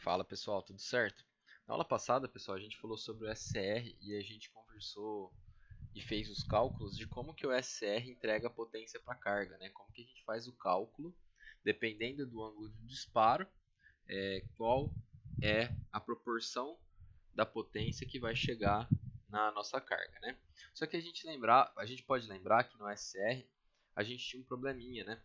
Fala pessoal, tudo certo? Na aula passada, pessoal, a gente falou sobre o SCR e a gente conversou e fez os cálculos de como que o SCR entrega a potência para a carga, né? Como que a gente faz o cálculo, dependendo do ângulo de disparo, qual é a proporção da potência que vai chegar na nossa carga, né? Só que a gente pode lembrar que no SCR a gente tinha um probleminha, né?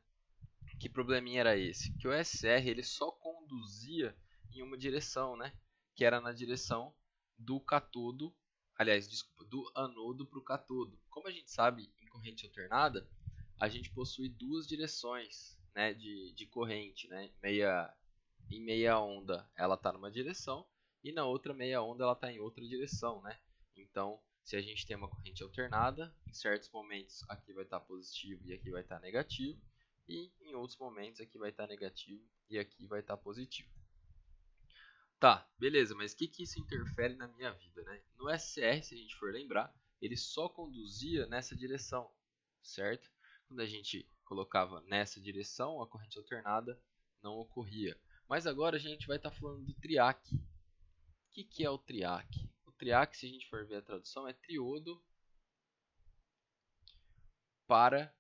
Que probleminha era esse? Que o SR ele só conduzia em uma direção, né? Que era na direção do catodo, aliás, desculpa, do anodo para o catodo. Como a gente sabe, em corrente alternada, a gente possui duas direções, né, de corrente, né? Em meia onda ela está numa direção e na outra meia onda ela está em outra direção, né? Então, se a gente tem uma corrente alternada, em certos momentos aqui vai estar positivo e aqui vai estar negativo, e em outros momentos aqui vai estar negativo e aqui vai estar positivo. Tá, beleza, mas o que isso interfere na minha vida, né? No SR, se a gente for lembrar, ele só conduzia nessa direção, certo? Quando a gente colocava nessa direção, a corrente alternada não ocorria. Mas agora a gente vai estar falando do triac. O que é o triac? O triac, se a gente for ver a tradução, é triodo para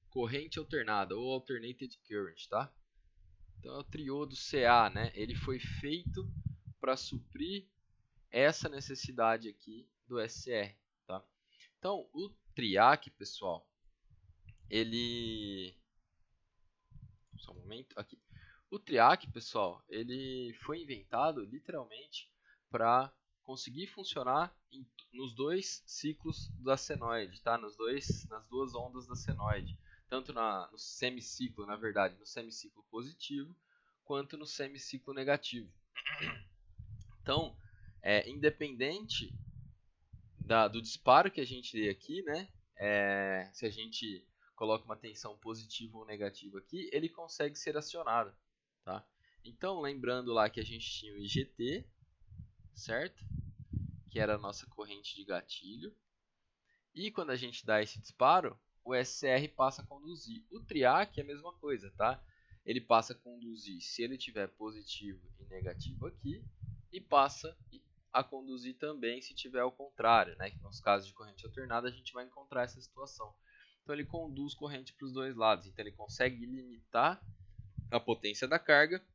corrente alternada ou alternated current, tá? Então é o triodo Ca, né? Ele foi feito para suprir essa necessidade aqui do SR, tá? Então o triac, pessoal, ele só um momento aqui. O triac, pessoal, ele foi inventado literalmente para conseguir funcionar nos dois ciclos da senoide, tá? Nas duas ondas da senoide, tanto no semiciclo, na verdade, no semiciclo positivo, quanto no semiciclo negativo. Então, independente do disparo que a gente dê aqui, né? Se a gente coloca uma tensão positiva ou negativa aqui, ele consegue ser acionado, tá? Então, lembrando lá que a gente tinha o IGT, certo? Que era a nossa corrente de gatilho. E quando a gente dá esse disparo, o SR passa a conduzir. O triac é a mesma coisa, tá? Ele passa a conduzir se ele tiver positivo e negativo aqui, e passa a conduzir também se tiver ao contrário, né? Que nos casos de corrente alternada a gente vai encontrar essa situação. Então ele conduz corrente para os dois lados, então ele consegue limitar a potência da carga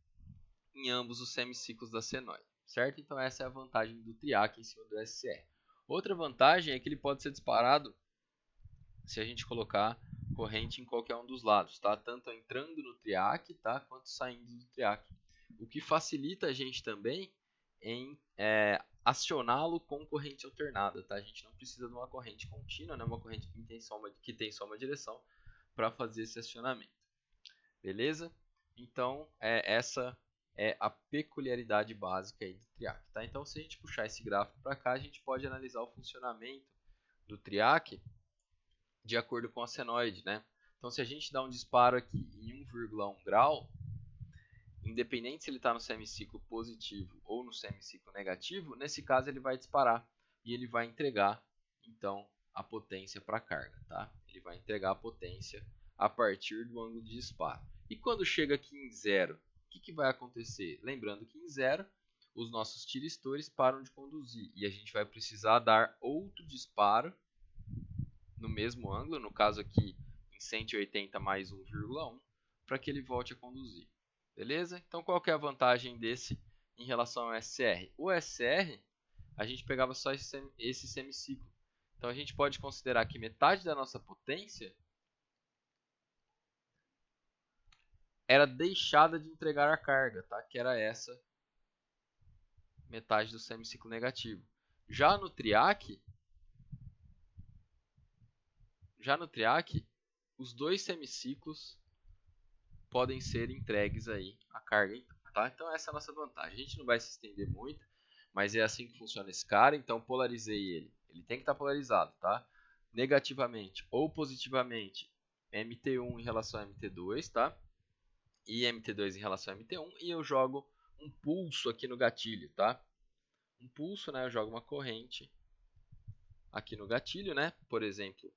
em ambos os semiciclos da senoide, certo? Então essa é a vantagem do triac em cima do SR. Outra vantagem é que ele pode ser disparado se a gente colocar corrente em qualquer um dos lados, tá? Tanto entrando no triac, tá? Quanto saindo do triac. O que facilita a gente também em acioná-lo com corrente alternada, tá? A gente não precisa de uma corrente contínua, né? Uma corrente que tem só uma direção para fazer esse acionamento. Beleza? Então, essa é a peculiaridade básica aí do triac, tá? Então, se a gente puxar esse gráfico para cá, a gente pode analisar o funcionamento do triac de acordo com a senoide, né? Então, se a gente dá um disparo aqui em 1,1 grau, independente se ele está no semiciclo positivo ou no semiciclo negativo, nesse caso ele vai disparar e ele vai entregar, então, a potência para a carga, tá? Ele vai entregar a potência a partir do ângulo de disparo. E quando chega aqui em zero, o que vai acontecer? Lembrando que em zero, os nossos tiristores param de conduzir e a gente vai precisar dar outro disparo no mesmo ângulo, no caso aqui em 180 mais 1,1, para que ele volte a conduzir. Beleza? Então qual que é a vantagem desse em relação ao SR? O SR, a gente pegava só esse semiciclo. Então a gente pode considerar que metade da nossa potência era deixada de entregar a carga, tá? Que era essa metade do semiciclo negativo. Já no triac, os dois semiciclos podem ser entregues aí a carga, tá? Então essa é a nossa vantagem. A gente não vai se estender muito, mas é assim que funciona esse cara. Então polarizei ele. Ele tem que estar polarizado, tá? Negativamente ou positivamente, MT1 em relação a MT2, tá? E MT2 em relação a MT1, e eu jogo um pulso aqui no gatilho, tá? Um pulso, né? Eu jogo uma corrente aqui no gatilho, né? Por exemplo,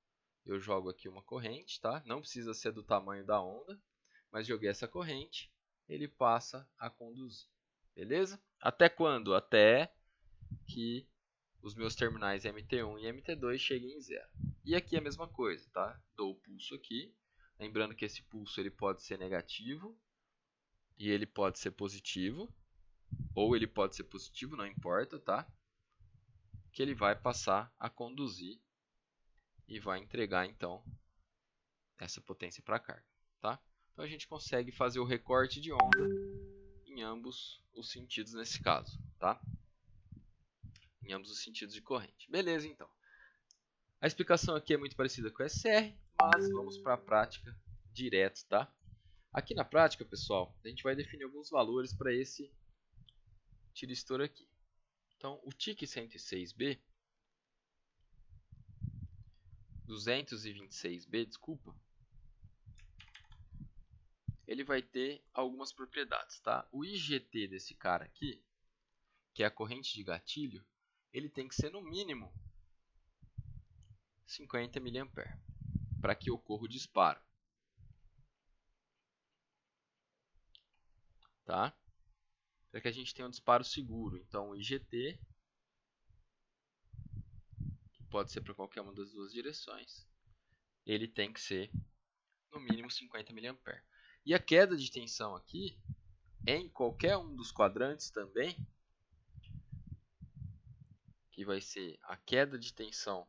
eu jogo aqui uma corrente, tá? Não precisa ser do tamanho da onda, mas joguei essa corrente, ele passa a conduzir. Beleza? Até quando? Até que os meus terminais MT1 e MT2 cheguem em 0. E aqui é a mesma coisa, tá? Dou o pulso aqui. Lembrando que esse pulso ele pode ser negativo e ele pode ser positivo. Ou ele pode ser positivo, não importa, tá? Que ele vai passar a conduzir e vai entregar, então, essa potência para a carga, tá? Então a gente consegue fazer o recorte de onda em ambos os sentidos nesse caso, tá? Em ambos os sentidos de corrente. Beleza, então. A explicação aqui é muito parecida com o SR, mas vamos para a prática direto, tá? Aqui na prática, pessoal, a gente vai definir alguns valores para esse tiristor aqui. Então, o TIC 106B, 226B, desculpa, ele vai ter algumas propriedades, tá? O IGT desse cara aqui, que é a corrente de gatilho, ele tem que ser no mínimo 50 mA para que ocorra o disparo, tá? Para que a gente tenha um disparo seguro. Então, o IGT, que pode ser para qualquer uma das duas direções, ele tem que ser no mínimo 50 mA. E a queda de tensão aqui, em qualquer um dos quadrantes também, que vai ser a queda de tensão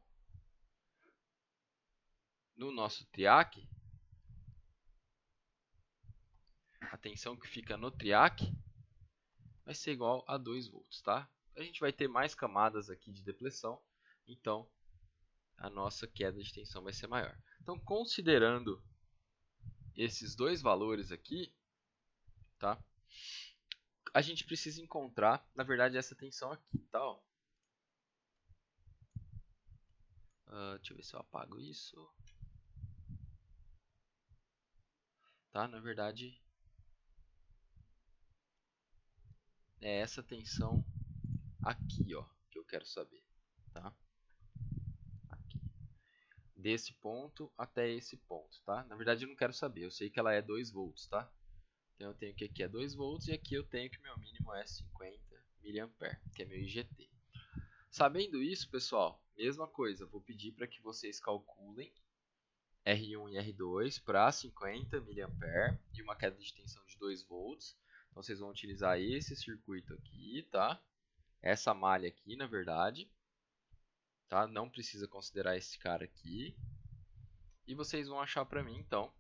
no nosso triac, a tensão que fica no triac, vai ser igual a 2 volts, tá? A gente vai ter mais camadas aqui de depressão, então a nossa queda de tensão vai ser maior. Então, considerando esses dois valores aqui, tá? A gente precisa encontrar, na verdade, essa tensão aqui, tá? Ó. Deixa eu ver se eu apago isso. Tá? Na verdade, é essa tensão aqui, ó, que eu quero saber, tá? Aqui. Desse ponto até esse ponto, tá? Na verdade, eu não quero saber, eu sei que ela é 2 volts, tá? Então, eu tenho que aqui é 2 volts e aqui eu tenho que meu mínimo é 50 mA, que é meu IGT. Sabendo isso, pessoal, mesma coisa, vou pedir para que vocês calculem R1 e R2 para 50 mA e uma queda de tensão de 2 volts. Então, vocês vão utilizar esse circuito aqui, tá? Essa malha aqui, na verdade, tá? Não precisa considerar esse cara aqui. E vocês vão achar para mim, então,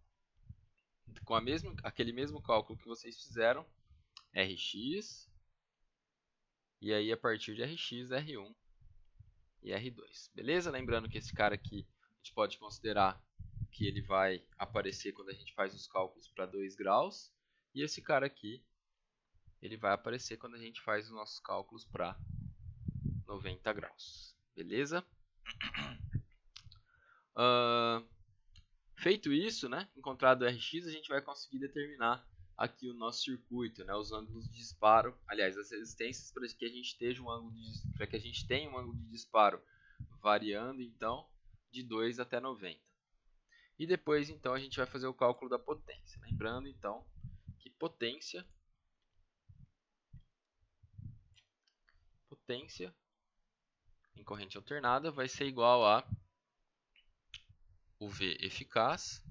com aquele mesmo cálculo que vocês fizeram, Rx, e aí a partir de Rx, R1 e R2. Beleza? Lembrando que esse cara aqui a gente pode considerar que ele vai aparecer quando a gente faz os cálculos para 2 graus. E esse cara aqui, ele vai aparecer quando a gente faz os nossos cálculos para 90 graus. Beleza? Feito isso, né, encontrado o Rx, a gente vai conseguir determinar aqui o nosso circuito, né, os ângulos de disparo, aliás, as resistências para que a gente tenha um ângulo de disparo variando então de 2 até 90. E depois então a gente vai fazer o cálculo da potência. Lembrando então que potência em corrente alternada vai ser igual a o V eficaz,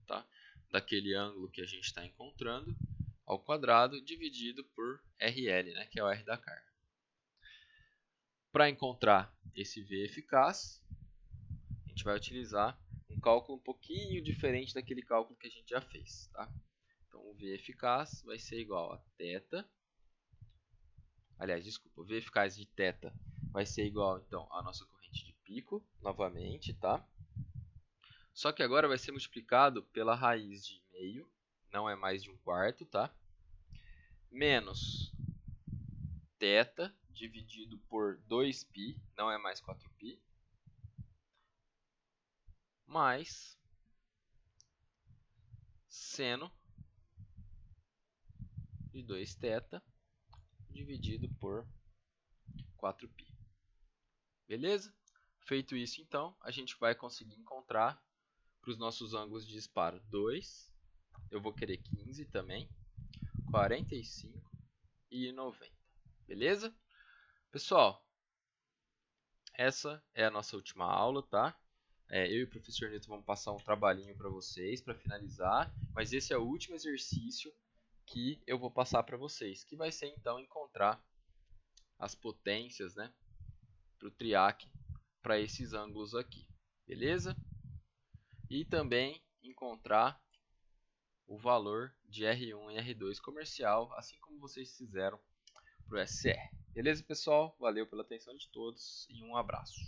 tá? Daquele ângulo que a gente está encontrando, ao quadrado, dividido por RL, né? Que é o R da carga. Para encontrar esse V eficaz, a gente vai utilizar um cálculo um pouquinho diferente daquele cálculo que a gente já fez, tá? Então, o V eficaz vai ser igual a θ. Aliás, desculpa, o V eficaz de θ vai ser igual, então, à nossa corrente de pico, novamente, tá? Só que agora vai ser multiplicado pela raiz de meio, não é mais de 1/4, tá? Menos θ dividido por 2π, não é mais 4π, mais seno de 2θ dividido por 4π. Beleza? Feito isso, então, a gente vai conseguir encontrar para os nossos ângulos de disparo 2, eu vou querer 15 também, 45 e 90. Beleza? Pessoal, essa é a nossa última aula, tá? Eu e o professor Newton vamos passar um trabalhinho para vocês para finalizar, mas esse é o último exercício que eu vou passar para vocês, que vai ser então encontrar as potências, né, para o triac para esses ângulos aqui, beleza? E também encontrar o valor de R1 e R2 comercial, assim como vocês fizeram para o SR. Beleza, pessoal? Valeu pela atenção de todos e um abraço.